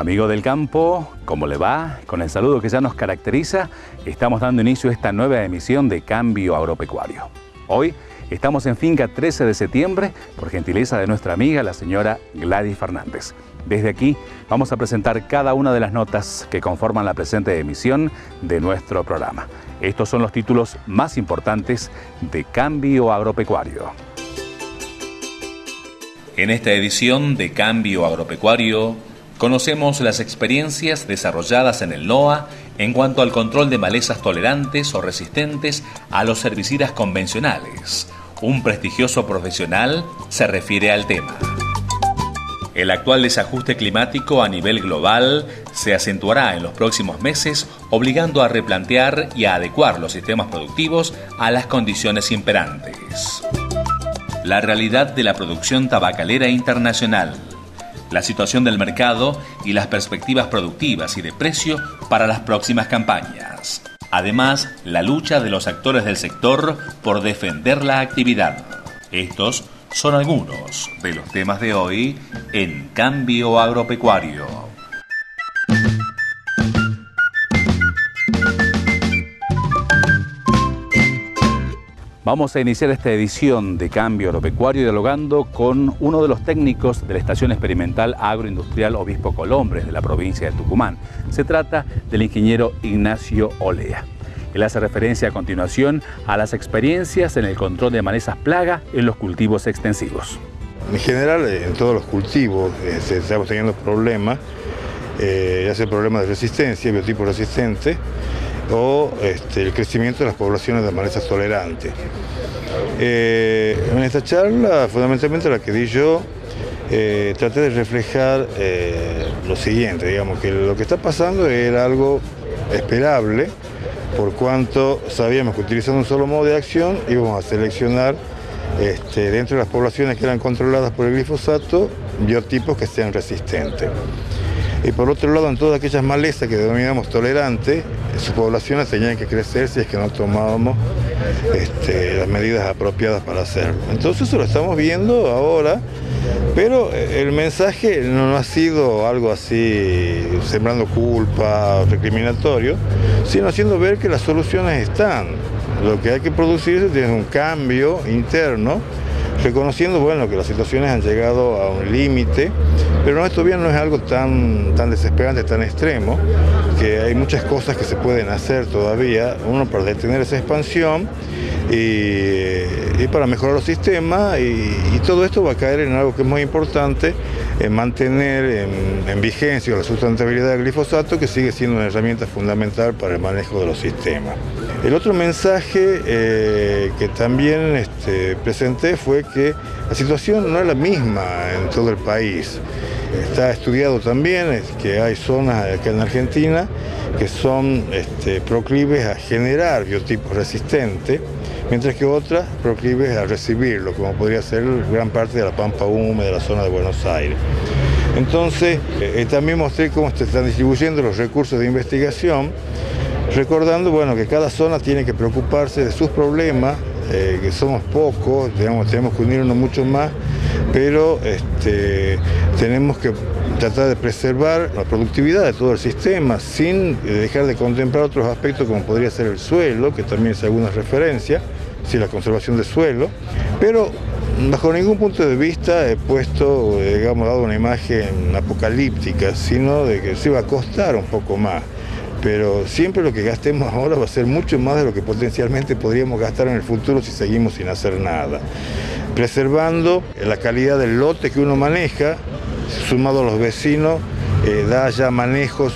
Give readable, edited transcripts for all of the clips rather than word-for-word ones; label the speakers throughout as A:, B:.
A: Amigo del campo, ¿cómo le va? Con el saludo que ya nos caracteriza, estamos dando inicio a esta nueva emisión de Cambio Agropecuario. Hoy estamos en Finca 13 de septiembre, por gentileza de nuestra amiga, la señora Gladys Fernández. Desde aquí vamos a presentar cada una de las notas que conforman la presente emisión de nuestro programa. Estos son los títulos más importantes de Cambio Agropecuario. En esta edición de Cambio Agropecuario, conocemos las experiencias desarrolladas en el NOA en cuanto al control de malezas tolerantes o resistentes a los herbicidas convencionales. Un prestigioso profesional se refiere al tema. El actual desajuste climático a nivel global se acentuará en los próximos meses, obligando a replantear y a adecuar los sistemas productivos a las condiciones imperantes. La realidad de la producción tabacalera internacional, la situación del mercado y las perspectivas productivas y de precio para las próximas campañas. Además, la lucha de los actores del sector por defender la actividad. Estos son algunos de los temas de hoy en Cambio Agropecuario. Vamos a iniciar esta edición de Cambio Agropecuario dialogando con uno de los técnicos de la Estación Experimental Agroindustrial Obispo Colombres de la provincia de Tucumán. Se trata del ingeniero Ignacio Olea. Él hace referencia a continuación a las experiencias en el control de malezas plaga en los cultivos extensivos.
B: En general, en todos los cultivos estamos teniendo problemas, ya sea problemas de resistencia, biotipo resistente, o el crecimiento de las poblaciones de malezas tolerantes. En esta charla, fundamentalmente la que di yo, traté de reflejar lo siguiente, digamos, que lo que está pasando era algo esperable, por cuanto sabíamos que utilizando un solo modo de acción íbamos a seleccionar dentro de las poblaciones que eran controladas por el glifosato, biotipos que sean resistentes. Y por otro lado, en todas aquellas malezas que denominamos tolerantes, sus poblaciones tenían que crecer si es que no tomábamos las medidas apropiadas para hacerlo. Entonces eso lo estamos viendo ahora, pero el mensaje no ha sido algo así sembrando culpa, recriminatorio, sino haciendo ver que las soluciones están. Lo que hay que producir es un cambio interno, reconociendo que las situaciones han llegado a un límite, pero esto bien no es algo tan desesperante, tan extremo, que hay muchas cosas que se pueden hacer todavía, uno para detener esa expansión y para mejorar los sistemas, y todo esto va a caer en algo que es muy importante, en mantener en vigencia la sustentabilidad del glifosato, que sigue siendo una herramienta fundamental para el manejo de los sistemas. El otro mensaje que también presenté fue que la situación no es la misma en todo el país. Está estudiado también que hay zonas acá en Argentina que son proclives a generar biotipos resistentes, mientras que otras proclives a recibirlo, como podría ser gran parte de la pampa húmeda de la zona de Buenos Aires. Entonces, también mostré cómo se están distribuyendo los recursos de investigación, recordando que cada zona tiene que preocuparse de sus problemas, que somos pocos, tenemos que unirnos mucho más, pero tenemos que tratar de preservar la productividad de todo el sistema sin dejar de contemplar otros aspectos como podría ser el suelo, que también es alguna referencia, la conservación del suelo, pero bajo ningún punto de vista he puesto, dado una imagen apocalíptica, sino de que se va a costar un poco más. Pero siempre lo que gastemos ahora va a ser mucho más de lo que potencialmente podríamos gastar en el futuro si seguimos sin hacer nada. Preservando la calidad del lote que uno maneja, sumado a los vecinos, da ya manejos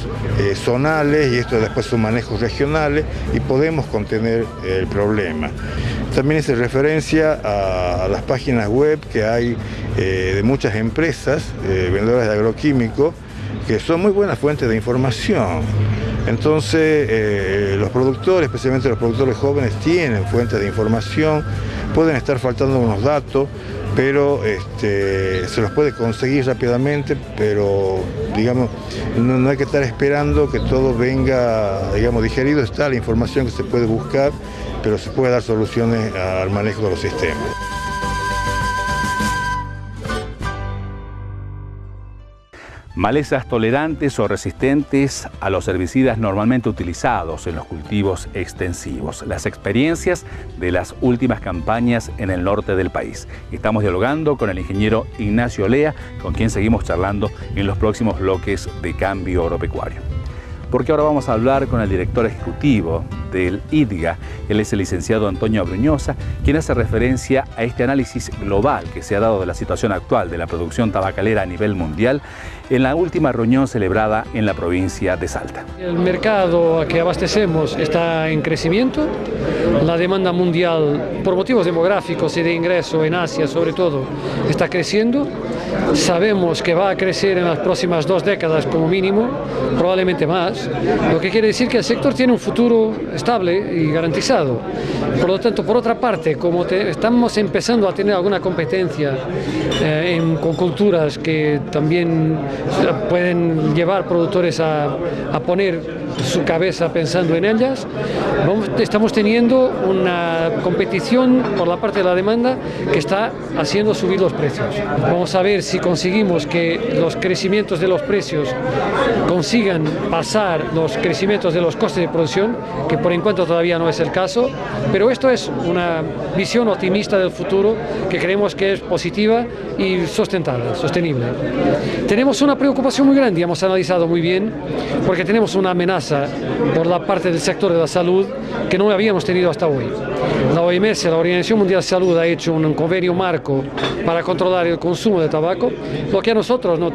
B: zonales, y esto después son manejos regionales, y podemos contener el problema. También hice referencia a las páginas web que hay de muchas empresas, vendedoras de agroquímicos, que son muy buenas fuentes de información. Entonces, los productores, especialmente los productores jóvenes, tienen fuentes de información, pueden estar faltando unos datos, pero se los puede conseguir rápidamente, pero no hay que estar esperando que todo venga, digerido. Está la información que se puede buscar, pero se puede dar soluciones al manejo de los sistemas.
A: malezas tolerantes o resistentes a los herbicidas normalmente utilizados en los cultivos extensivos. Las experiencias de las últimas campañas en el norte del país. Estamos dialogando con el ingeniero Ignacio Olea, con quien seguimos charlando en los próximos bloques de Cambio Agropecuario. Porque ahora vamos a hablar con el director ejecutivo del IDGA. Él es el licenciado Antonio Bruñosa, quien hace referencia a este análisis global que se ha dado de la situación actual de la producción tabacalera a nivel mundial en la última reunión celebrada en la provincia de Salta.
C: El mercado que abastecemos está en crecimiento. La demanda mundial, por motivos demográficos y de ingreso en Asia sobre todo, está creciendo. Sabemos que va a crecer en las próximas 2 décadas como mínimo, probablemente más, lo que quiere decir que el sector tiene un futuro estable y garantizado. Por lo tanto, por otra parte, como estamos empezando a tener alguna competencia con culturas que también pueden llevar productores a poner su cabeza pensando en ellas, estamos teniendo una competición por la parte de la demanda que está haciendo subir los precios. Vamos a ver si conseguimos que los crecimientos de los precios consigan pasar los crecimientos de los costes de producción, que por encuentro todavía no es el caso, pero esto es una visión optimista del futuro que creemos que es positiva y sostenible. Tenemos una preocupación muy grande, hemos analizado muy bien, porque tenemos una amenaza por la parte del sector de la salud que no habíamos tenido hasta hoy. La OMS, la Organización Mundial de Salud, ha hecho un convenio marco para controlar el consumo de tabaco, lo que a nosotros no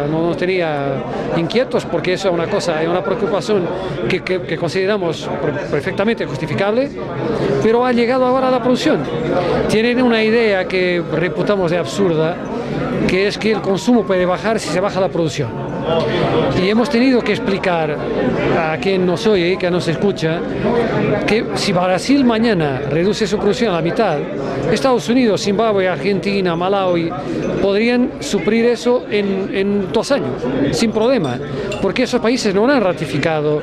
C: nos tenía inquietos, porque eso es una preocupación que consideramos perfectamente justificable, pero ha llegado ahora a la producción. Tienen una idea que reputamos de absurda, que es que el consumo puede bajar si se baja la producción. Y hemos tenido que explicar a quien nos oye, que nos escucha, que si Brasil mañana reduce su producción a la mitad, Estados Unidos, Zimbabue, Argentina, Malawi podrían suplir eso en 2 años, sin problema, porque esos países no han ratificado,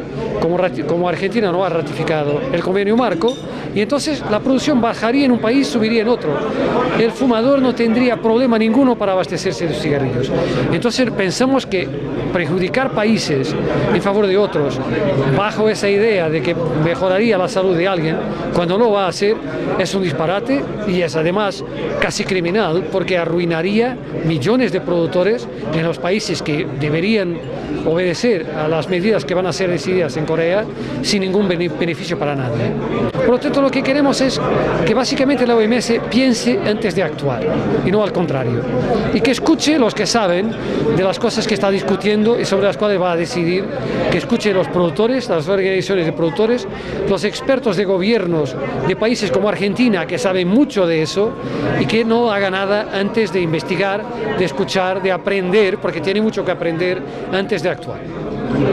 C: como Argentina no ha ratificado el convenio marco, y entonces la producción bajaría en un país, subiría en otro. El fumador no tendría problema ninguno para abastecerse de cigarrillos. Entonces pensamos que perjudicar países en favor de otros, bajo esa idea de que mejoraría la salud de alguien, cuando no va a hacer, es un disparate y es además casi criminal, porque arruinaría millones de productores en los países que deberían obedecer a las medidas que van a ser decididas en Corea sin ningún beneficio para nadie. Por lo tanto, lo que queremos es que básicamente la OMS piense antes de actuar y no al contrario, y que escuche los que saben de las cosas que está discutiendo y sobre las cuales va a decidir, que escuche los productores, las organizaciones de productores, los expertos de gobiernos de países como Argentina, que saben mucho de eso, y que no haga nada antes de investigar, de escuchar, de aprender, porque tiene mucho que aprender antes de actuar.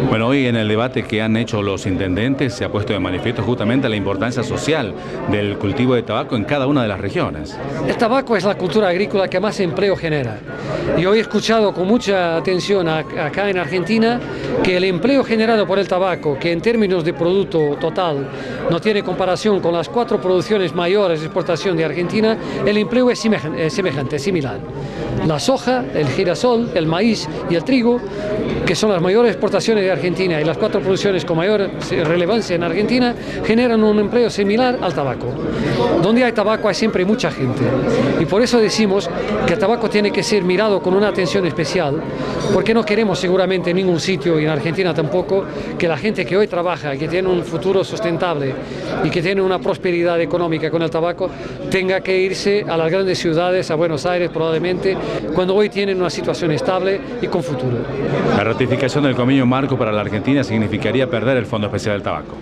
A: Bueno, hoy en el debate que han hecho los intendentes se ha puesto de manifiesto justamente la importancia social del cultivo de tabaco en cada una de las regiones.
C: El tabaco es la cultura agrícola que más empleo genera. Y hoy he escuchado con mucha atención acá en Argentina que el empleo generado por el tabaco, que en términos de producto total no tiene comparación con las 4 producciones mayores de exportación de Argentina, el empleo es semejante, similar. La soja, el girasol, el maíz y el trigo, que son las mayores exportaciones de Argentina y las 4 producciones con mayor relevancia en Argentina, generan un empleo similar al tabaco. Donde hay tabaco hay siempre mucha gente, y por eso decimos que el tabaco tiene que ser mirado con una atención especial, porque no queremos seguramente en ningún sitio, y en Argentina tampoco, que la gente que hoy trabaja, que tiene un futuro sustentable y que tiene una prosperidad económica con el tabaco, tenga que irse a las grandes ciudades, a Buenos Aires probablemente, cuando hoy tienen una situación estable y con futuro.
A: La ratificación del convenio marco para la Argentina significaría perder el Fondo Especial del Tabaco.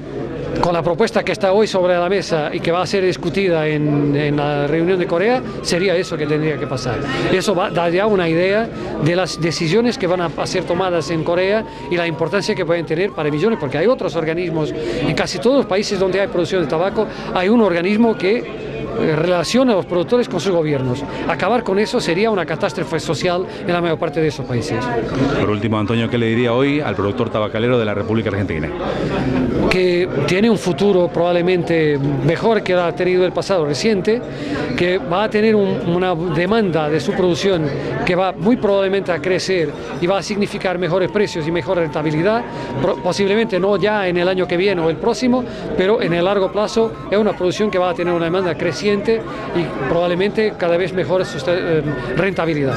C: Con la propuesta que está hoy sobre la mesa y que va a ser discutida en la reunión de Corea, sería eso que tendría que pasar. Eso da ya una idea de las decisiones que van a ser tomadas en Corea y la importancia que pueden tener para millones, porque hay otros organismos, en casi todos los países donde hay producción de tabaco, hay un organismo que relación a los productores con sus gobiernos. Acabar con eso sería una catástrofe social en la mayor parte de esos países.
D: Por último, Antonio, ¿qué le diría hoy al productor tabacalero de la República Argentina?
C: Que tiene un futuro probablemente mejor que ha tenido el pasado reciente, que va a tener una demanda de su producción que va muy probablemente a crecer y va a significar mejores precios y mejor rentabilidad, posiblemente no ya en el año que viene o el próximo, pero en el largo plazo es una producción que va a tener una demanda creciente y probablemente cada vez mejor rentabilidad.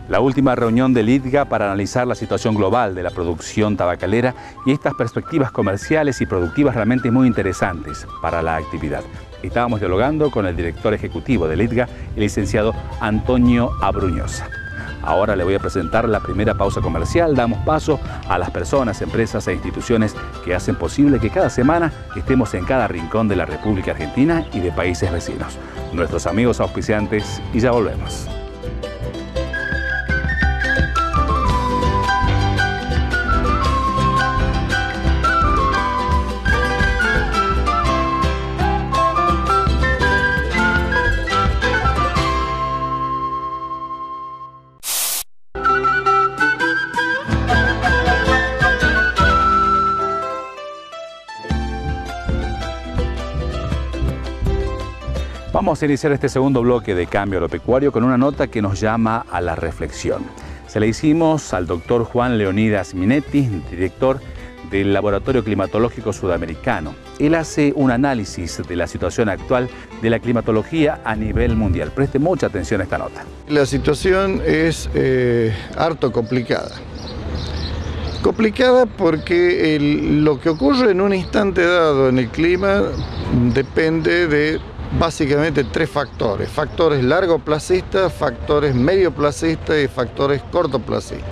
D: La última reunión del ITGA para analizar la situación global de la producción tabacalera y estas perspectivas comerciales y productivas realmente muy interesantes para la actividad. Estábamos dialogando con el director ejecutivo del ITGA, el licenciado Antonio Abruñosa. Ahora le voy a presentar la primera pausa comercial. Damos paso a las personas, empresas e instituciones que hacen posible que cada semana estemos en cada rincón de la República Argentina y de países vecinos. Nuestros amigos auspiciantes, y ya volvemos. Vamos a iniciar este segundo bloque de Cambio Agropecuario con una nota que nos llama a la reflexión. Se la hicimos al doctor Juan Leonidas Minetti, director del Laboratorio Climatológico Sudamericano. Él hace un análisis de la situación actual de la climatología a nivel mundial. Preste mucha atención a esta nota.
B: La situación es harto complicada. Complicada porque lo que ocurre en un instante dado en el clima depende de básicamente tres factores: factores largoplacistas, factores medioplacistas y factores cortoplacistas.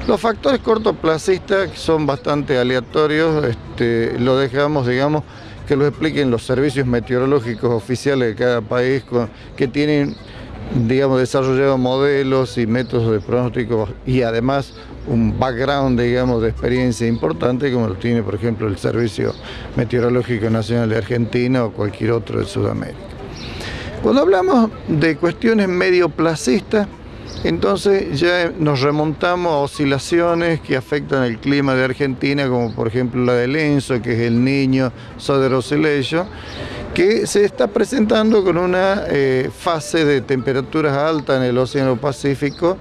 B: Los factores cortoplacistas son bastante aleatorios, lo dejamos, digamos, que lo expliquen los servicios meteorológicos oficiales de cada país, que tienen, digamos, desarrollado modelos y métodos de pronóstico y además un background, digamos, de experiencia importante, como lo tiene, por ejemplo, el Servicio Meteorológico Nacional de Argentina o cualquier otro de Sudamérica. Cuando hablamos de cuestiones medioplacistas, entonces ya nos remontamos a oscilaciones que afectan el clima de Argentina, como por ejemplo la del ENSO, que es el Niño Southern Oscillation, que se está presentando con una fase de temperaturas altas en el Océano Pacífico.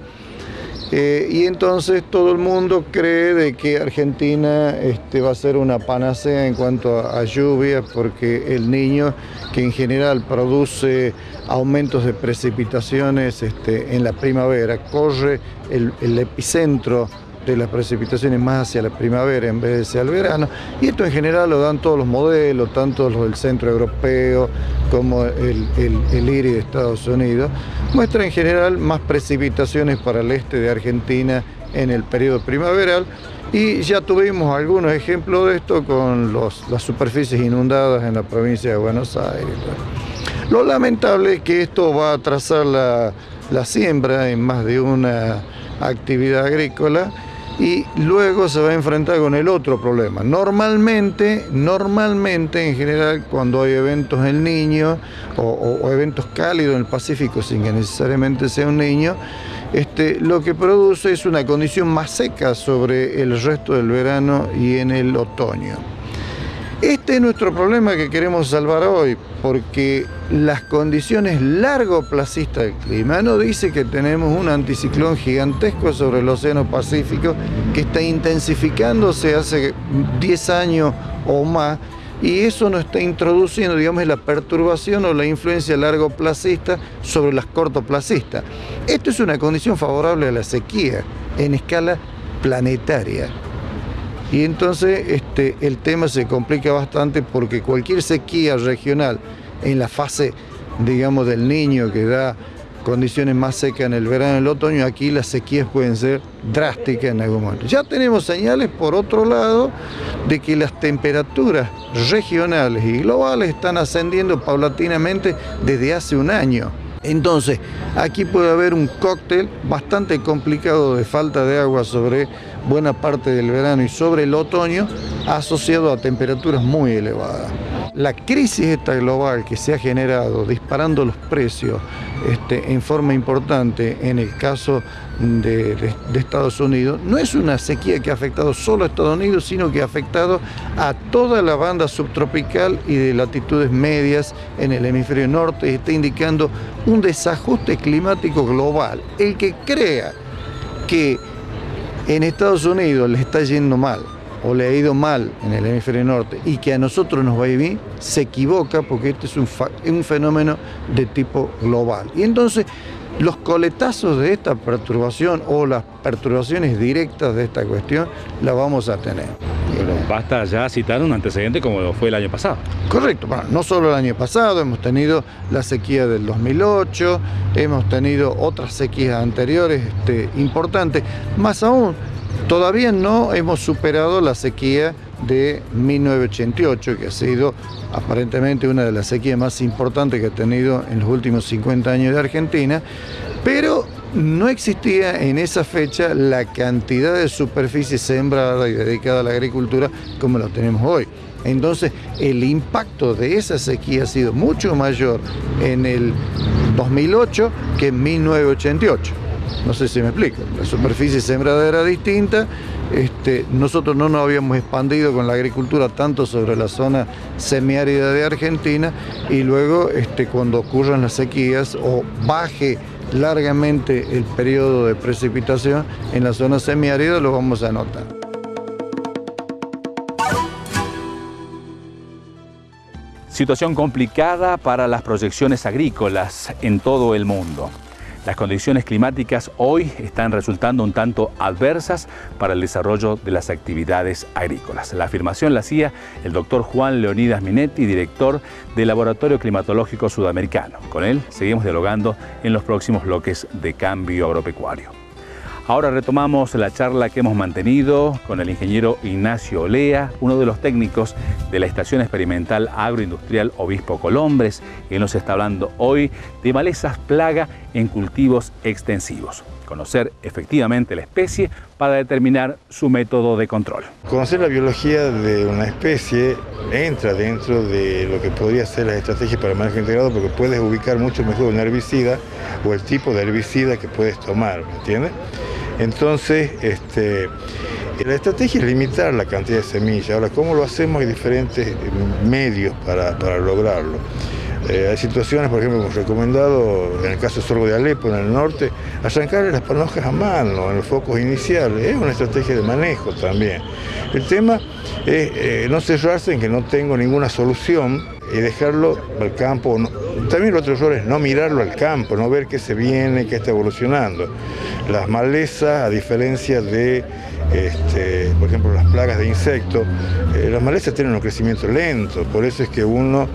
B: Y entonces todo el mundo cree de que Argentina va a ser una panacea en cuanto a lluvias, porque el Niño, que en general produce aumentos de precipitaciones en la primavera, corre el epicentro de las precipitaciones más hacia la primavera en vez de hacia el verano, y esto en general lo dan todos los modelos, tanto los del centro europeo como el IRI de Estados Unidos, muestra en general más precipitaciones para el este de Argentina en el periodo primaveral, y ya tuvimos algunos ejemplos de esto con las superficies inundadas en la provincia de Buenos Aires. Lo lamentable es que esto va a atrasar la siembra en más de una actividad agrícola, y luego se va a enfrentar con el otro problema. Normalmente en general, cuando hay eventos El Niño o eventos cálidos en el Pacífico, sin que necesariamente sea un niño, lo que produce es una condición más seca sobre el resto del verano y en el otoño. Este es nuestro problema que queremos salvar hoy, porque las condiciones largoplacistas del clima nos dice que tenemos un anticiclón gigantesco sobre el Océano Pacífico que está intensificándose hace 10 años o más, y eso nos está introduciendo, digamos, la perturbación o la influencia largoplacista sobre las cortoplacistas. Esto es una condición favorable a la sequía en escala planetaria. Y entonces el tema se complica bastante, porque cualquier sequía regional en la fase, digamos, del Niño, que da condiciones más secas en el verano y el otoño, aquí las sequías pueden ser drásticas en algún momento. Ya tenemos señales, por otro lado, de que las temperaturas regionales y globales están ascendiendo paulatinamente desde hace un año.
E: Entonces, aquí puede haber un cóctel bastante complicado de falta de agua sobre buena parte del verano y sobre el otoño, asociado a temperaturas muy elevadas. La crisis esta global que se ha generado disparando los precios en forma importante en el caso de Estados Unidos, no es una sequía que ha afectado solo a Estados Unidos, sino que ha afectado a toda la banda subtropical y de latitudes medias en el hemisferio norte, y está indicando un desajuste climático global. El que crea que en Estados Unidos le está yendo mal, o le ha ido mal en el hemisferio norte, y que a nosotros nos va a ir bien, se equivoca, porque este es un fenómeno de tipo global. Y entonces los coletazos de esta perturbación o las perturbaciones directas de esta cuestión la vamos a tener.
D: Pero basta ya citar un antecedente como lo fue el año pasado.
E: Correcto, bueno, no solo el año pasado, hemos tenido la sequía del 2008, hemos tenido otras sequías anteriores importantes, más aún, todavía no hemos superado la sequía de 1988, que ha sido aparentemente una de las sequías más importantes que ha tenido en los últimos 50 años de Argentina, pero no existía en esa fecha la cantidad de superficie sembrada y dedicada a la agricultura como la tenemos hoy. Entonces, el impacto de esa sequía ha sido mucho mayor en el 2008 que en 1988. No sé si me explico, la superficie sembrada era distinta, nosotros no nos habíamos expandido con la agricultura tanto sobre la zona semiárida de Argentina, y luego cuando ocurran las sequías o baje largamente el periodo de precipitación en la zona semiárida, lo vamos a notar.
D: Situación complicada para las proyecciones agrícolas en todo el mundo. Las condiciones climáticas hoy están resultando un tanto adversas para el desarrollo de las actividades agrícolas. La afirmación la hacía el doctor Juan Leonidas Minetti, director del Laboratorio Climatológico Sudamericano. Con él seguimos dialogando en los próximos bloques de Cambio Agropecuario. Ahora retomamos la charla que hemos mantenido con el ingeniero Ignacio Olea, uno de los técnicos de la Estación Experimental Agroindustrial Obispo Colombres, que nos está hablando hoy de malezas plaga en cultivos extensivos. Conocer efectivamente la especie para determinar su método de control.
B: Conocer la biología de una especie entra dentro de lo que podría ser las estrategias para el manejo integrado, porque puedes ubicar mucho mejor un herbicida o el tipo de herbicida que puedes tomar, ¿me entiendes? Entonces, la estrategia es limitar la cantidad de semillas. Ahora, ¿cómo lo hacemos? Hay diferentes medios para lograrlo. Hay situaciones, por ejemplo, hemos recomendado, en el caso de sorgo de Alepo, en el norte, arrancarle las panojas a mano, en los focos iniciales. Es una estrategia de manejo también. El tema es no cerrarse en que no tengo ninguna solución y dejarlo al campo. También el otro error es no mirarlo al campo, no ver qué se viene, qué está evolucionando. Las malezas, a diferencia de, por ejemplo, las plagas de insectos, las malezas tienen un crecimiento lento, por eso es que uno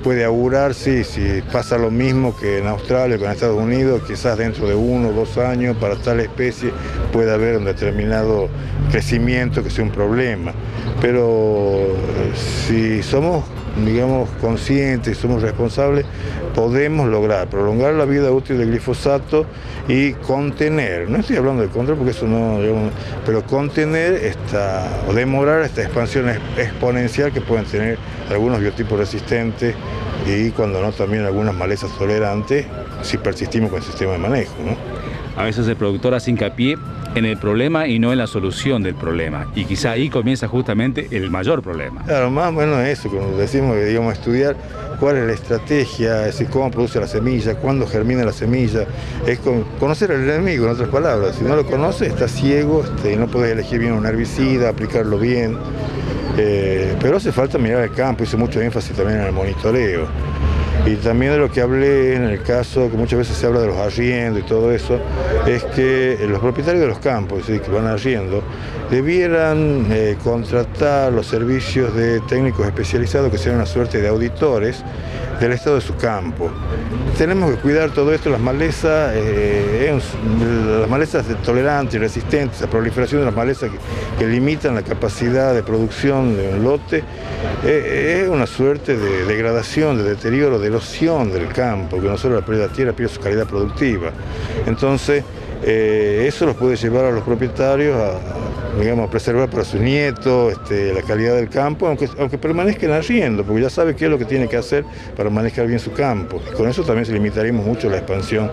B: puede augurar, sí, si pasa lo mismo que en Australia, que en Estados Unidos, quizás dentro de 1 o 2 años para tal especie puede haber un determinado crecimiento que sea un problema. Pero si somos, digamos, conscientes y somos responsables, podemos lograr prolongar la vida útil del glifosato y contener, no estoy hablando de control porque eso no, digamos, pero contener o demorar esta expansión exponencial que pueden tener algunos biotipos resistentes y cuando no también algunas malezas tolerantes si persistimos con el sistema de manejo, ¿no?
D: A veces el productor hace hincapié en el problema y no en la solución del problema. Y quizá ahí comienza justamente el mayor problema.
B: Claro, más o menos eso, cuando decimos que digamos estudiar cuál es la estrategia, es decir, cómo produce la semilla, cuándo germina la semilla, es conocer al enemigo, en otras palabras. Si no lo conoces, estás ciego, y no puedes elegir bien un herbicida, aplicarlo bien. Pero hace falta mirar el campo, hice mucho énfasis también en el monitoreo. Y también de lo que hablé en el caso, que muchas veces se habla de los arriendos y todo eso, es que los propietarios de los campos, es decir, que van arriendo, debieran contratar los servicios de técnicos especializados, que sean una suerte de auditores del estado de su campo. Tenemos que cuidar todo esto, las malezas tolerantes y resistentes, la proliferación de las malezas que limitan la capacidad de producción de un lote, es una suerte de degradación, de deterioro, de erosión del campo, que no solo la pérdida de tierra, pierde su calidad productiva. Entonces, eso los puede llevar a los propietarios a preservar para sus nietos la calidad del campo, aunque permanezca en arriendo, porque ya sabe qué es lo que tiene que hacer para manejar bien su campo. Y con eso también se limitaríamos mucho la expansión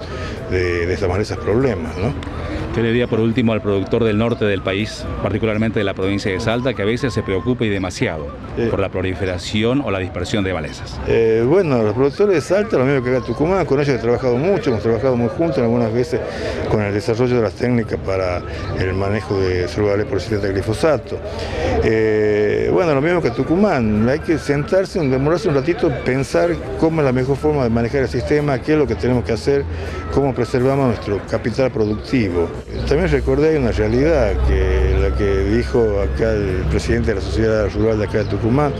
B: de estas malezas problemas, ¿no?
D: ¿Qué le diría por último al productor del norte del país, particularmente de la provincia de Salta, que a veces se preocupa y demasiado por la proliferación o la dispersión de malezas?
B: Bueno, los productores de Salta, lo mismo que acá en Tucumán, con ellos he trabajado mucho, hemos trabajado muy juntos, algunas veces con el desarrollo de las técnicas para el manejo de celular persistente de glifosato. Bueno, lo mismo que Tucumán, hay que sentarse, demorarse un ratito, pensar cómo es la mejor forma de manejar el sistema, qué es lo que tenemos que hacer, cómo preservamos nuestro capital productivo. También recordé una realidad, que la que dijo acá el presidente de la Sociedad Rural de acá de Tucumán,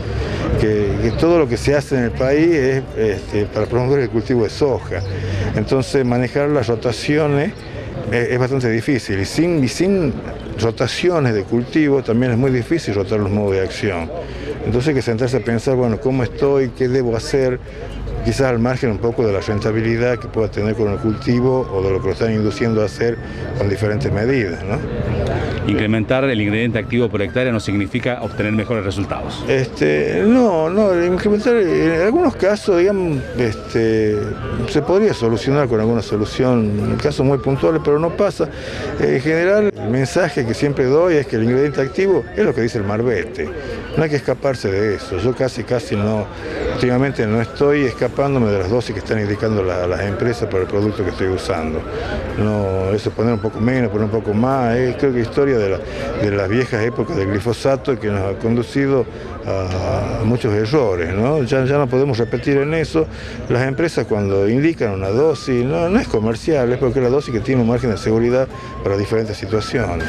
B: que todo lo que se hace en el país es para promover el cultivo de soja. Entonces manejar las rotaciones es bastante difícil y sin rotaciones de cultivo también es muy difícil rotar los modos de acción. Entonces hay que sentarse a pensar, bueno, ¿cómo estoy? ¿Qué debo hacer? Quizás al margen un poco de la rentabilidad que pueda tener con el cultivo o de lo que lo están induciendo a hacer con diferentes medidas, ¿no?
D: Incrementar el ingrediente activo por hectárea no significa obtener mejores resultados.
B: No, incrementar en algunos casos, digamos, se podría solucionar con alguna solución, en casos muy puntuales, pero no pasa. En general, el mensaje que siempre doy es que el ingrediente activo es lo que dice el marbete. No hay que escaparse de eso. Yo casi no, últimamente no estoy escapándome de las dosis que están indicando las empresas para el producto que estoy usando. No, eso poner un poco menos, poner un poco más, creo que historia de las viejas épocas del glifosato que nos ha conducido a muchos errores, ¿no? Ya no podemos repetir en eso. Las empresas cuando indican una dosis, no es comercial, es porque es la dosis que tiene un margen de seguridad para diferentes situaciones.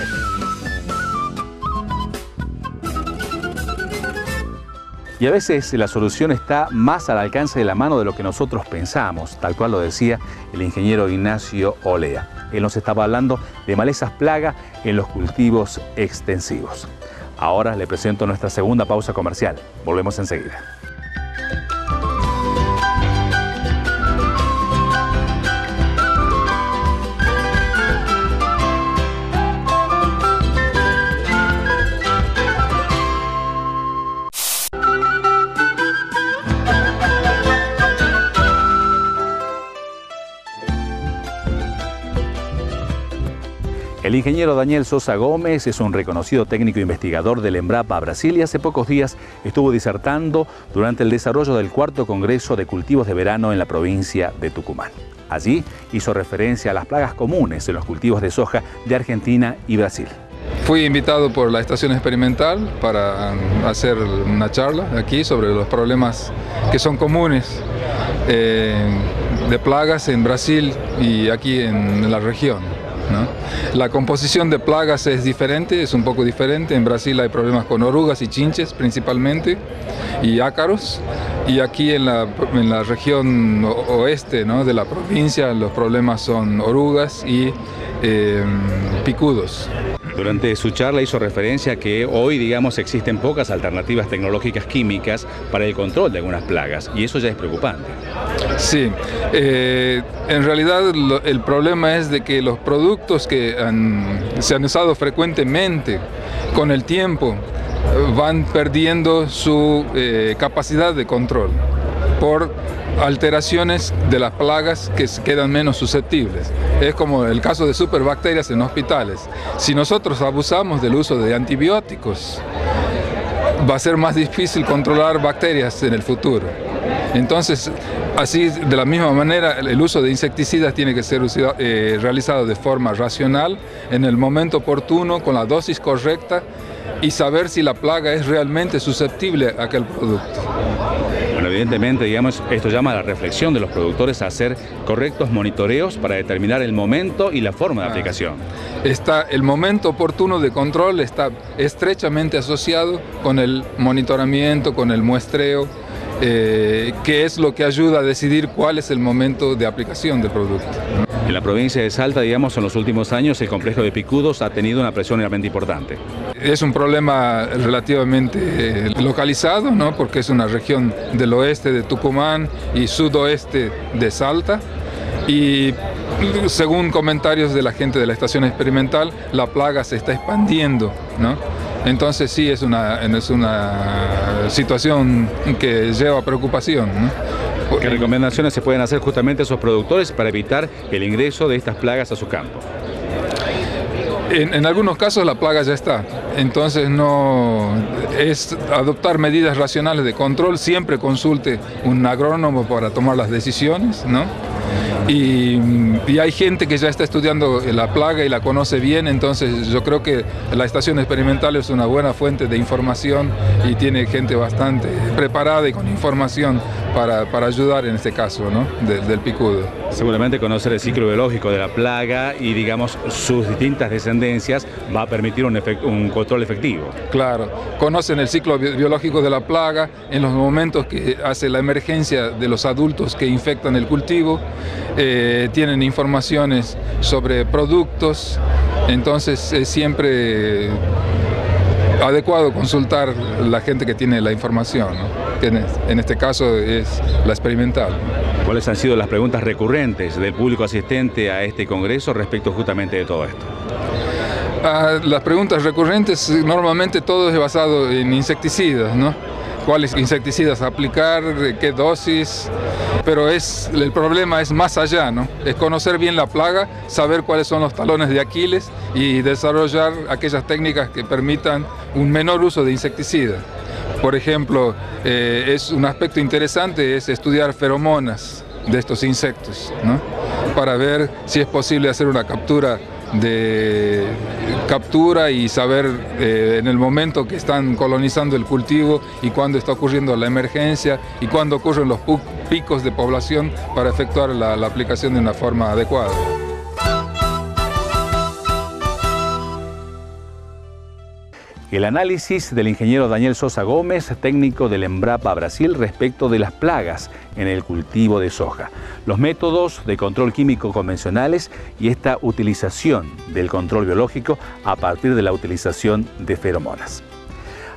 D: Y a veces la solución está más al alcance de la mano de lo que nosotros pensamos, tal cual lo decía el ingeniero Ignacio Olea. Él nos estaba hablando de malezas plaga en los cultivos extensivos. Ahora le presento nuestra segunda pausa comercial. Volvemos enseguida. El ingeniero Daniel Sosa Gómez es un reconocido técnico investigador del Embrapa Brasil y hace pocos días estuvo disertando durante el desarrollo del 4º Congreso de Cultivos de Verano en la provincia de Tucumán. Allí hizo referencia a las plagas comunes en los cultivos de soja de Argentina y Brasil.
F: Fui invitado por la estación experimental para hacer una charla aquí sobre los problemas que son comunes de plagas en Brasil y aquí en la región, ¿no? La composición de plagas es diferente, es un poco diferente. En Brasil hay problemas con orugas y chinches principalmente, y ácaros. Y aquí en la región oeste, ¿no?, de la provincia, los problemas son orugas y picudos.
D: Durante su charla hizo referencia a que hoy, digamos, existen pocas alternativas tecnológicas químicas para el control de algunas plagas, y eso ya es preocupante.
F: Sí, en realidad el problema es de que los productos que se han usado frecuentemente con el tiempo van perdiendo su capacidad de control por alteraciones de las plagas que quedan menos susceptibles. Es como el caso de superbacterias en hospitales. Si nosotros abusamos del uso de antibióticos, va a ser más difícil controlar bacterias en el futuro. Entonces, así, de la misma manera, el uso de insecticidas tiene que ser realizado de forma racional, en el momento oportuno, con la dosis correcta, y saber si la plaga es realmente susceptible a aquel producto.
D: Bueno, evidentemente, digamos, esto llama a la reflexión de los productores a hacer correctos monitoreos para determinar el momento y la forma de aplicación.
F: El momento oportuno de control está estrechamente asociado con el monitoramiento, con el muestreo que es lo que ayuda a decidir cuál es el momento de aplicación del producto.
D: En la provincia de Salta, digamos, en los últimos años el complejo de picudos ha tenido una presión realmente importante.
F: Es un problema relativamente localizado, ¿no? Porque es una región del oeste de Tucumán y sudoeste de Salta. Y según comentarios de la gente de la estación experimental, la plaga se está expandiendo, ¿no? Entonces sí, es una situación que lleva preocupación, ¿no?
D: ¿Qué recomendaciones se pueden hacer justamente a esos productores para evitar el ingreso de estas plagas a su campo?
F: En algunos casos la plaga ya está, entonces no es adoptar medidas racionales de control, siempre consulte un agrónomo para tomar las decisiones, ¿no? Y hay gente que ya está estudiando la plaga y la conoce bien, entonces yo creo que la estación experimental es una buena fuente de información y tiene gente bastante preparada y con información para ayudar en este caso, ¿no? del picudo.
D: Seguramente conocer el ciclo biológico de la plaga y, digamos, sus distintas descendencias va a permitir un control efectivo.
F: Claro, conocen el ciclo biológico de la plaga en los momentos que hace la emergencia de los adultos que infectan el cultivo, tienen informaciones sobre productos, entonces es siempre adecuado consultar la gente que tiene la información, ¿no? Que en este caso es la experimental.
D: ¿Cuáles han sido las preguntas recurrentes del público asistente a este congreso respecto justamente de todo esto?
F: Las preguntas recurrentes, normalmente todo es basado en insecticidas, ¿no? ¿Cuáles insecticidas aplicar? ¿Qué dosis? Pero el problema es más allá, ¿no? Es conocer bien la plaga, saber cuáles son los talones de Aquiles y desarrollar aquellas técnicas que permitan un menor uso de insecticidas. Por ejemplo, es un aspecto interesante es estudiar feromonas de estos insectos, ¿no? Para ver si es posible hacer una captura y saber en el momento que están colonizando el cultivo y cuándo está ocurriendo la emergencia y cuándo ocurren los picos de población para efectuar la aplicación de una forma adecuada.
D: El análisis del ingeniero Daniel Sosa Gómez, técnico del Embrapa Brasil, respecto de las plagas en el cultivo de soja, los métodos de control químico convencionales y esta utilización del control biológico a partir de la utilización de feromonas.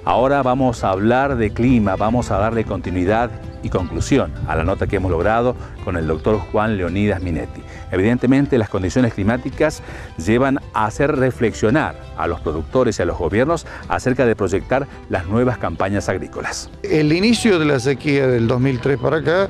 D: Ahora vamos a hablar de clima, vamos a darle continuidad y conclusión a la nota que hemos logrado con el doctor Juan Leonidas Minetti. Evidentemente, las condiciones climáticas llevan a hacer reflexionar a los productores y a los gobiernos acerca de proyectar las nuevas campañas agrícolas.
E: El inicio de la sequía del 2003 para acá,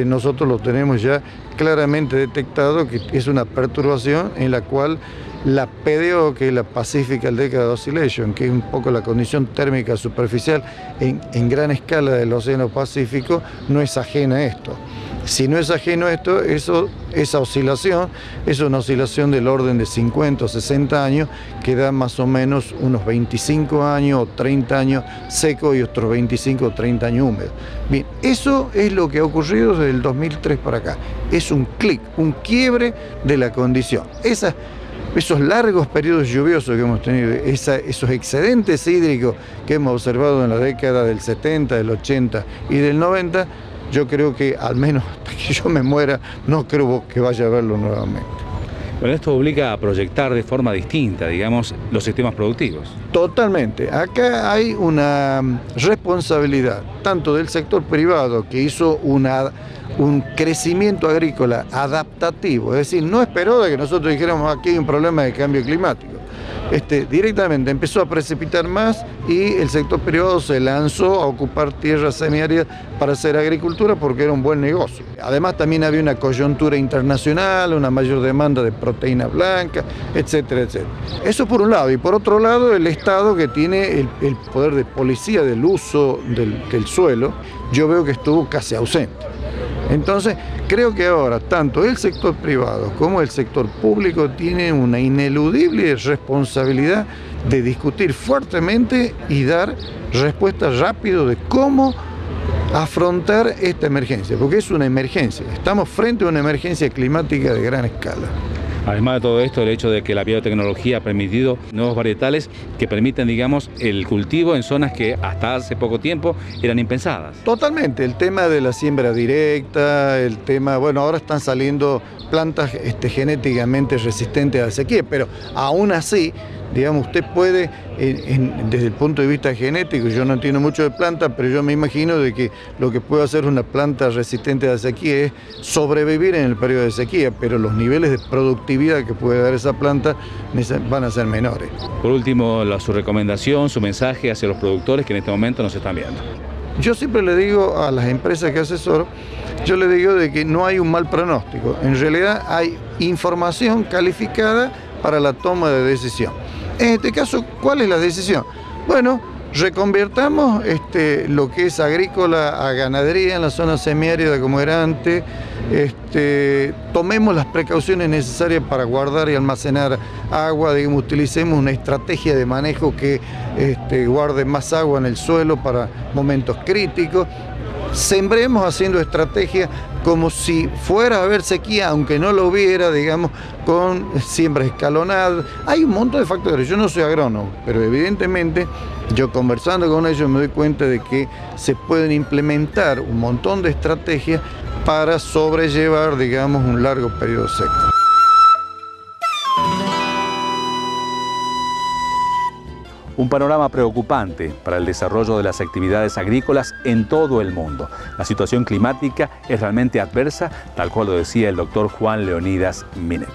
E: nosotros lo tenemos ya claramente detectado, que es una perturbación en la cual la PDO, que es la Pacific Decade Oscillation, que es un poco la condición térmica superficial en gran escala del Océano Pacífico, no es ajena a esto. Si no es ajeno a esto, esa oscilación es una oscilación del orden de 50 o 60 años, que da más o menos unos 25 años o 30 años secos y otros 25 o 30 años húmedos. Bien, eso es lo que ha ocurrido desde el 2003 para acá. Es un clic, un quiebre de la condición. Esos largos periodos lluviosos que hemos tenido, esos excedentes hídricos que hemos observado en la década del 70, del 80 y del 90, yo creo que al menos hasta que yo me muera, no creo que vaya a verlo nuevamente.
D: Bueno, esto obliga a proyectar de forma distinta, digamos, los sistemas productivos.
E: Totalmente. Acá hay una responsabilidad, tanto del sector privado, que hizo un crecimiento agrícola adaptativo, es decir, no esperó de que nosotros dijéramos aquí hay un problema de cambio climático. Directamente empezó a precipitar más y el sector privado se lanzó a ocupar tierras semiáridas para hacer agricultura porque era un buen negocio. Además también había una coyuntura internacional, una mayor demanda de proteína blanca, etcétera, etcétera. Eso por un lado. Y por otro lado, el Estado, que tiene el poder de policía del uso del suelo, yo veo que estuvo casi ausente. Entonces, creo que ahora tanto el sector privado como el sector público tienen una ineludible responsabilidad de discutir fuertemente y dar respuestas rápidas de cómo afrontar esta emergencia, porque es una emergencia. Estamos frente a una emergencia climática de gran escala.
D: Además de todo esto, el hecho de que la biotecnología ha permitido nuevos varietales que permiten, digamos, el cultivo en zonas que hasta hace poco tiempo eran impensadas.
E: Totalmente, el tema de la siembra directa, el tema, bueno, ahora están saliendo plantas genéticamente resistentes a la sequía, pero aún así, digamos, usted puede, desde el punto de vista genético, yo no entiendo mucho de plantas, pero yo me imagino de que lo que puede hacer una planta resistente a la sequía es sobrevivir en el periodo de sequía, pero los niveles de productividad que puede dar esa planta van a ser menores.
D: Por último, su recomendación, su mensaje hacia los productores que en este momento nos están viendo.
E: Yo siempre le digo a las empresas que asesoro, yo le digo de que no hay un mal pronóstico, en realidad hay información calificada para la toma de decisión. En este caso, ¿cuál es la decisión? Bueno, reconvirtamos lo que es agrícola a ganadería en la zona semiárida como era antes, tomemos las precauciones necesarias para guardar y almacenar agua, digamos, utilicemos una estrategia de manejo que guarde más agua en el suelo para momentos críticos. Sembremos haciendo estrategias como si fuera a haber sequía, aunque no lo hubiera, digamos, con siembras escalonadas. Hay un montón de factores. Yo no soy agrónomo, pero evidentemente yo conversando con ellos me doy cuenta de que se pueden implementar un montón de estrategias para sobrellevar, digamos, un largo periodo seco.
D: Un panorama preocupante para el desarrollo de las actividades agrícolas en todo el mundo. La situación climática es realmente adversa, tal cual lo decía el doctor Juan Leonidas Minetti.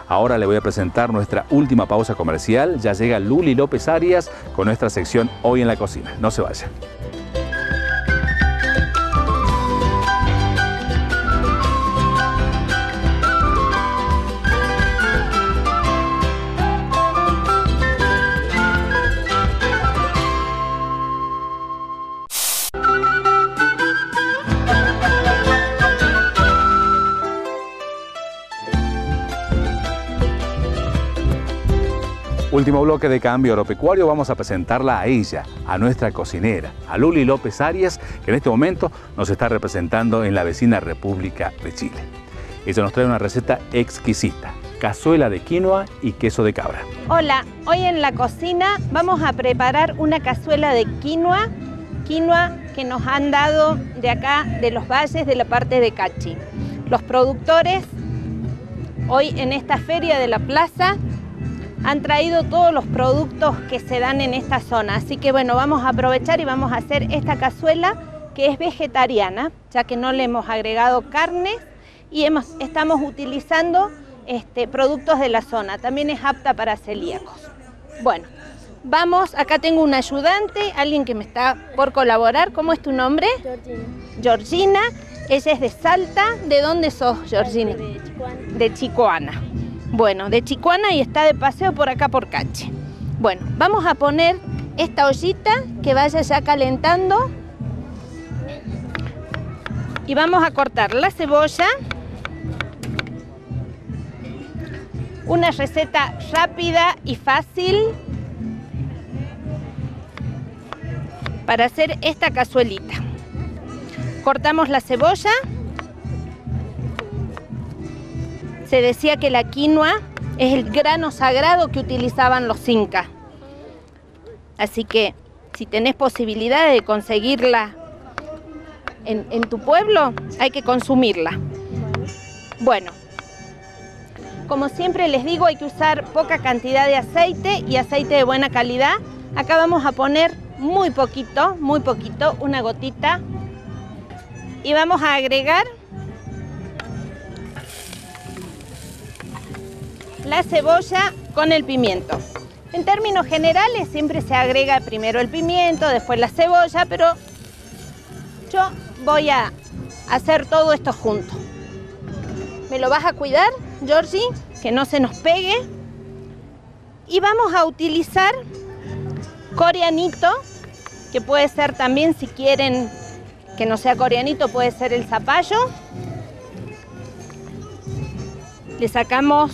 D: Ahora le voy a presentar nuestra última pausa comercial. Ya llega Luli López Arias con nuestra sección Hoy en la Cocina. No se vaya. Último bloque de Cambio Agropecuario, vamos a presentarla a ella, a nuestra cocinera, a Luli López Arias, que en este momento nos está representando en la vecina República de Chile. Ella nos trae una receta exquisita, cazuela de quinoa y queso de cabra.
G: Hola, hoy en la cocina vamos a preparar una cazuela de quinoa que nos han dado de acá, de los valles, de la parte de Cachi. Los productores, hoy en esta feria de la plaza, han traído todos los productos que se dan en esta zona. Así que bueno, vamos a aprovechar y vamos a hacer esta cazuela que es vegetariana, ya que no le hemos agregado carnes y estamos utilizando productos de la zona. También es apta para celíacos. Bueno, vamos, acá tengo un ayudante, alguien que me está por colaborar. ¿Cómo es tu nombre?
H: Georgina.
G: Georgina. Ella es de Salta. ¿De dónde sos, Georgina?
H: De Chicoana.
G: De Chicoana. Bueno, de Chicoana y está de paseo por acá por Cachi. Bueno, vamos a poner esta ollita que vaya ya calentando y vamos a cortar la cebolla. Una receta rápida y fácil para hacer esta cazuelita. Cortamos la cebolla. Se decía que la quinoa es el grano sagrado que utilizaban los incas. Así que si tenés posibilidad de conseguirla en tu pueblo, hay que consumirla. Bueno, como siempre les digo, hay que usar poca cantidad de aceite y aceite de buena calidad. Acá vamos a poner muy poquito, una gotita. Y vamos a agregar la cebolla con el pimiento. En términos generales siempre se agrega primero el pimiento, después la cebolla, pero yo voy a hacer todo esto junto. ¿Me lo vas a cuidar, Georgie? Que no se nos pegue. Y vamos a utilizar corianito, que puede ser también, si quieren que no sea corianito, puede ser el zapallo. Le sacamos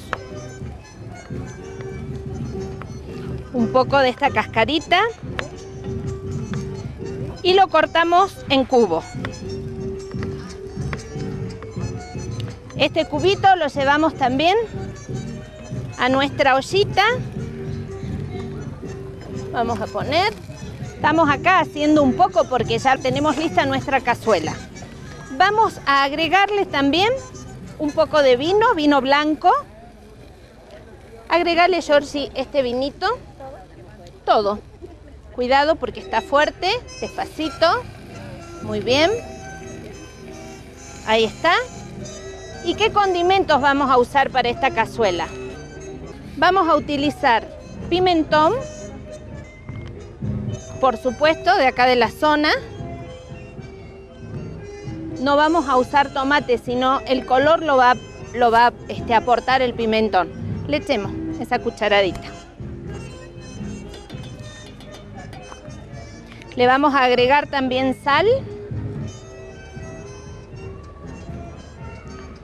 G: un poco de esta cascarita y lo cortamos en cubo. Este cubito lo llevamos también a nuestra ollita. Vamos a poner. Estamos acá haciendo un poco porque ya tenemos lista nuestra cazuela. Vamos a agregarle también un poco de vino, vino blanco. Agregarle, Georgie, este vinito. Todo. Cuidado porque está fuerte, despacito. Muy bien. Ahí está. ¿Y qué condimentos vamos a usar para esta cazuela? Vamos a utilizar pimentón, por supuesto, de acá de la zona. No vamos a usar tomate, sino el color lo va a aportar el pimentón. Le echemos esa cucharadita. Le vamos a agregar también sal.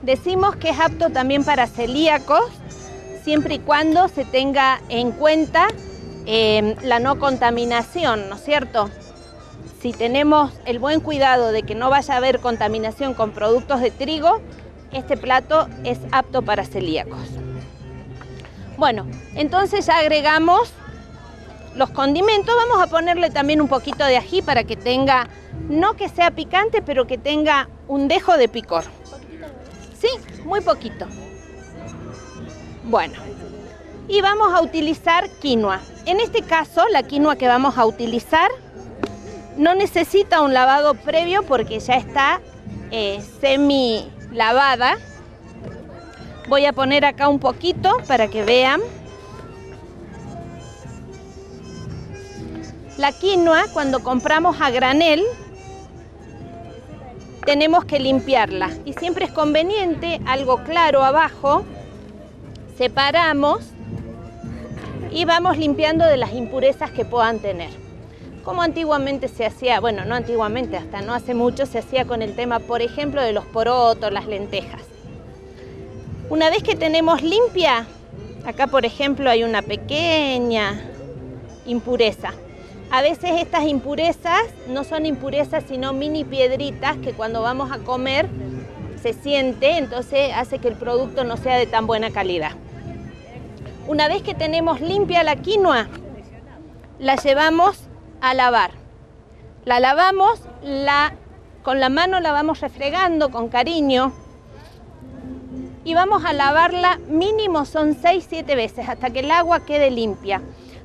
G: Decimos que es apto también para celíacos, siempre y cuando se tenga en cuenta la no contaminación, ¿no es cierto? Si tenemos el buen cuidado de que no vaya a haber contaminación con productos de trigo, este plato es apto para celíacos. Bueno, entonces ya agregamos los condimentos. Vamos a ponerle también un poquito de ají para que tenga, no que sea picante, pero que tenga un dejo de picor. Sí, muy poquito. Bueno, y vamos a utilizar quinoa. En este caso, la quinoa que vamos a utilizar no necesita un lavado previo porque ya está semi lavada. Voy a poner acá un poquito para que vean. La quinoa, cuando compramos a granel, tenemos que limpiarla. Y siempre es conveniente, algo claro abajo, separamos y vamos limpiando de las impurezas que puedan tener. Como antiguamente se hacía, bueno, no antiguamente, hasta no hace mucho se hacía con el tema, por ejemplo, de los porotos, las lentejas. Una vez que tenemos limpia, acá por ejemplo hay una pequeña impureza. A veces estas impurezas no son impurezas sino mini piedritas que cuando vamos a comer se siente, entonces hace que el producto no sea de tan buena calidad. Una vez que tenemos limpia la quinoa, la llevamos a lavar. La lavamos, con la mano la vamos refregando con cariño y vamos a lavarla mínimo son 6-7 veces hasta que el agua quede limpia.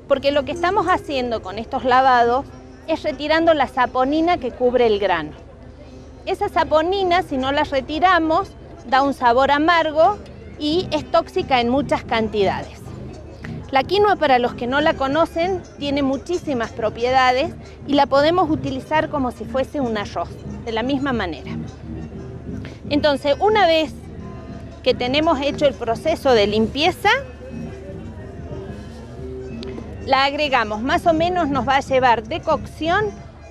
G: Porque lo que estamos haciendo con estos lavados es retirando la saponina que cubre el grano. Esa saponina, si no la retiramos, da un sabor amargo y es tóxica en muchas cantidades. La quinoa, para los que no la conocen, tiene muchísimas propiedades y la podemos utilizar como si fuese un arroz, de la misma manera. Entonces, una vez que tenemos hecho el proceso de limpieza, la agregamos. Más o menos nos va a llevar de cocción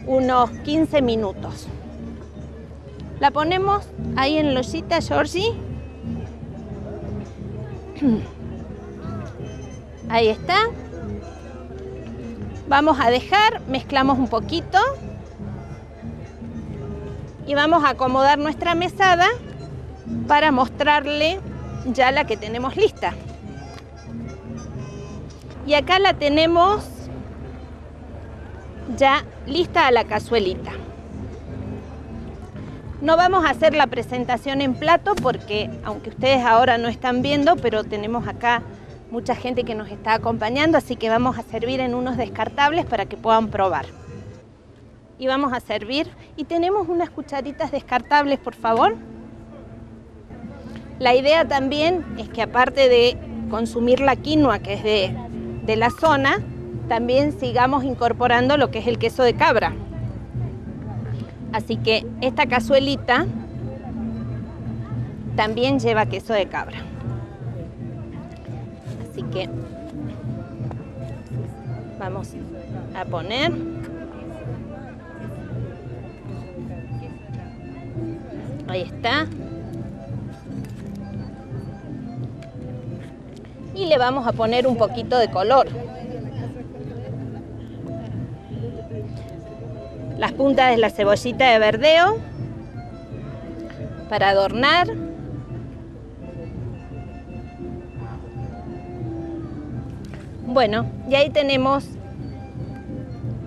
G: unos 15 minutos. La ponemos ahí en la ollita, Georgie. Ahí está. Vamos a dejar, mezclamos un poquito y vamos a acomodar nuestra mesada para mostrarle ya la que tenemos lista. Y acá la tenemos ya lista a la cazuelita. No vamos a hacer la presentación en plato porque, aunque ustedes ahora no están viendo, pero tenemos acá mucha gente que nos está acompañando, así que vamos a servir en unos descartables para que puedan probar. Y vamos a servir. Y tenemos unas cucharitas descartables, por favor. La idea también es que aparte de consumir la quinoa, que es de la zona, también sigamos incorporando lo que es el queso de cabra. Así que esta cazuelita también lleva queso de cabra. Así que vamos a poner. Ahí está. Y le vamos a poner un poquito de color. Las puntas de la cebollita de verdeo para adornar. Bueno, y ahí tenemos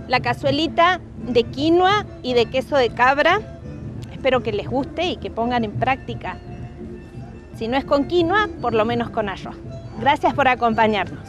G: la cazuelita de quinoa y de queso de cabra. Espero que les guste y que pongan en práctica. Si no es con quinoa, por lo menos con arroz. Gracias por acompañarnos.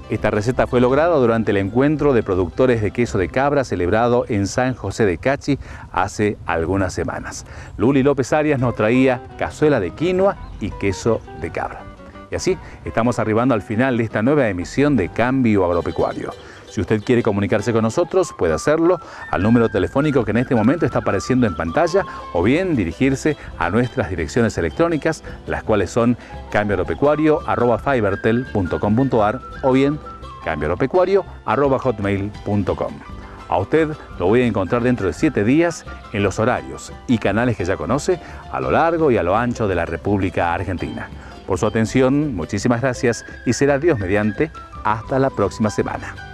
D: Esta receta fue lograda durante el encuentro de productores de queso de cabra celebrado en San José de Cachi hace algunas semanas. Luli López Arias nos traía cazuela de quinoa y queso de cabra. Y así estamos arribando al final de esta nueva emisión de Cambio Agropecuario. Si usted quiere comunicarse con nosotros, puede hacerlo al número telefónico que en este momento está apareciendo en pantalla o bien dirigirse a nuestras direcciones electrónicas, las cuales son cambioagropecuario@fibertel.com.ar o bien cambioagropecuario@hotmail.com. A usted lo voy a encontrar dentro de 7 días en los horarios y canales que ya conoce a lo largo y a lo ancho de la República Argentina. Por su atención, muchísimas gracias y será Dios mediante hasta la próxima semana.